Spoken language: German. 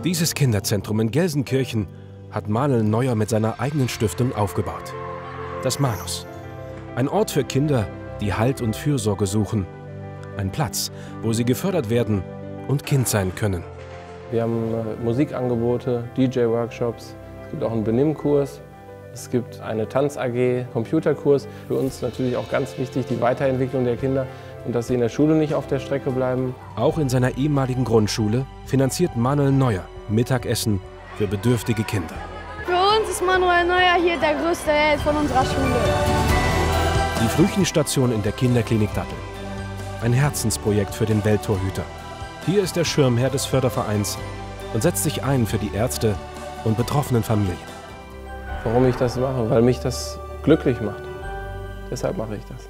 Dieses Kinderzentrum in Gelsenkirchen hat Manuel Neuer mit seiner eigenen Stiftung aufgebaut. Das Manus. Ein Ort für Kinder, die Halt und Fürsorge suchen. Ein Platz, wo sie gefördert werden und Kind sein können. Wir haben Musikangebote, DJ-Workshops, es gibt auch einen Benimmkurs, es gibt eine Tanz-AG, Computerkurs. Für uns natürlich auch ganz wichtig die Weiterentwicklung der Kinder und dass sie in der Schule nicht auf der Strecke bleiben. Auch in seiner ehemaligen Grundschule finanziert Manuel Neuer Mittagessen für bedürftige Kinder. Für uns ist Manuel Neuer hier der größte Held von unserer Schule. Die Frühchenstation in der Kinderklinik Dattel. Ein Herzensprojekt für den Welttorhüter. Hier ist der Schirmherr des Fördervereins und setzt sich ein für die Ärzte und betroffenen Familien. Warum ich das mache? Weil mich das glücklich macht. Deshalb mache ich das.